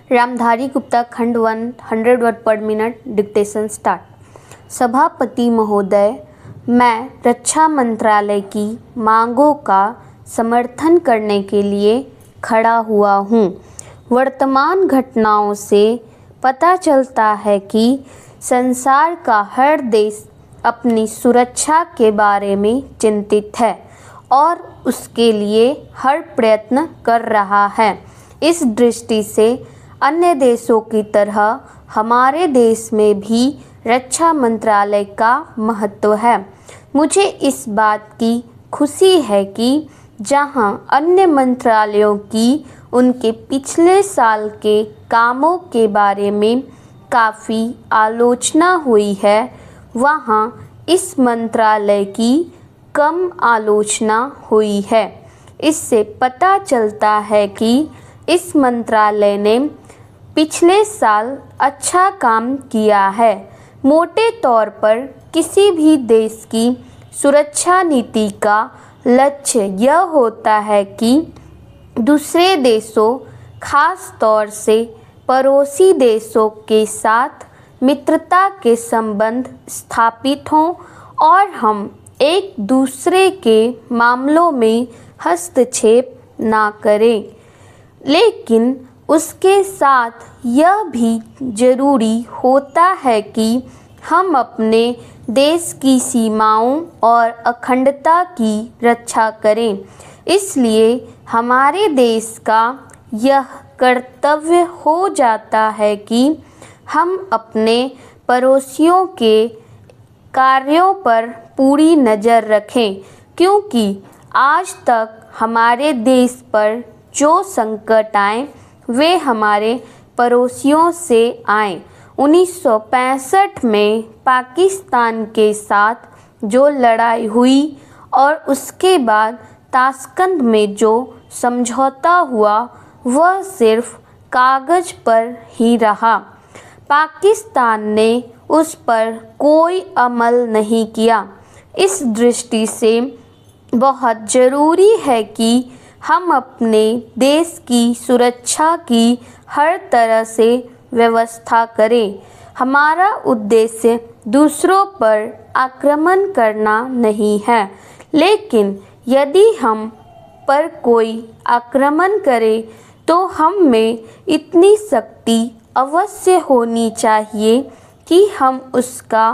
रामधारी गुप्ता खंड 1 100 वर्ड पर minute dictation start. सभापति महोदय, मैं रक्षा मंत्रालय की मांगों का समर्थन करने के लिए खड़ा हुआ हूँ। वर्तमान घटनाओं से पता चलता है कि संसार का हर देश अपनी सुरक्षा के बारे में चिंतित है और उसके लिए हर प्रयत्न कर रहा है। इस दृष्टि से अन्य देशों की तरह हमारे देश में भी रक्षा मंत्रालय का महत्व है। मुझे इस बात की खुशी है कि जहां अन्य मंत्रालयों की उनके पिछले साल के कामों के बारे में काफ़ी आलोचना हुई है, वहां इस मंत्रालय की कम आलोचना हुई है। इससे पता चलता है कि इस मंत्रालय ने पिछले साल अच्छा काम किया है। मोटे तौर पर किसी भी देश की सुरक्षा नीति का लक्ष्य यह होता है कि दूसरे देशों, खास तौर से पड़ोसी देशों के साथ मित्रता के संबंध स्थापित हों और हम एक दूसरे के मामलों में हस्तक्षेप ना करें। लेकिन उसके साथ यह भी ज़रूरी होता है कि हम अपने देश की सीमाओं और अखंडता की रक्षा करें। इसलिए हमारे देश का यह कर्तव्य हो जाता है कि हम अपने पड़ोसियों के कार्यों पर पूरी नज़र रखें, क्योंकि आज तक हमारे देश पर जो संकट आए वे हमारे पड़ोसियों से आए। 1965 में पाकिस्तान के साथ जो लड़ाई हुई और उसके बाद ताशकंद में जो समझौता हुआ वह सिर्फ कागज़ पर ही रहा। पाकिस्तान ने उस पर कोई अमल नहीं किया। इस दृष्टि से बहुत ज़रूरी है कि हम अपने देश की सुरक्षा की हर तरह से व्यवस्था करें। हमारा उद्देश्य दूसरों पर आक्रमण करना नहीं है, लेकिन यदि हम पर कोई आक्रमण करे तो हम में इतनी शक्ति अवश्य होनी चाहिए कि हम उसका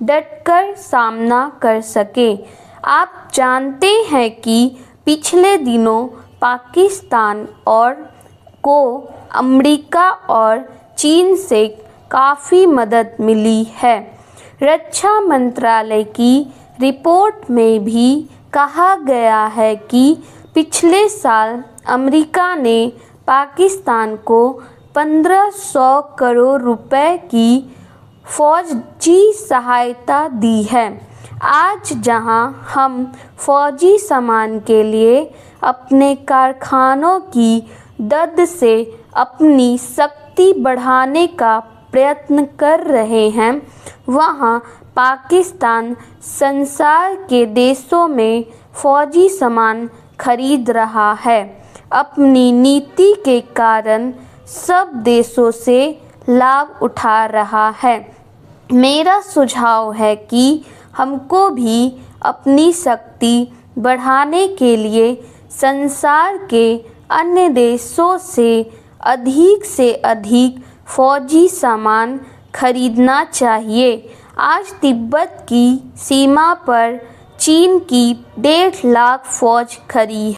डटकर सामना कर सकें। आप जानते हैं कि पिछले दिनों पाकिस्तान को अमेरिका और चीन से काफ़ी मदद मिली है। रक्षा मंत्रालय की रिपोर्ट में भी कहा गया है कि पिछले साल अमेरिका ने पाकिस्तान को 1500 करोड़ रुपए की फौजी सहायता दी है। आज जहां हम फौजी सामान के लिए अपने कारखानों की मदद से अपनी शक्ति बढ़ाने का प्रयत्न कर रहे हैं, वहां पाकिस्तान संसार के देशों में फौजी सामान खरीद रहा है। अपनी नीति के कारण सब देशों से लाभ उठा रहा है। मेरा सुझाव है कि हमको भी अपनी शक्ति बढ़ाने के लिए संसार के अन्य देशों से अधिक फौजी सामान खरीदना चाहिए। आज तिब्बत की सीमा पर चीन की 1.5 लाख फौज खड़ी है।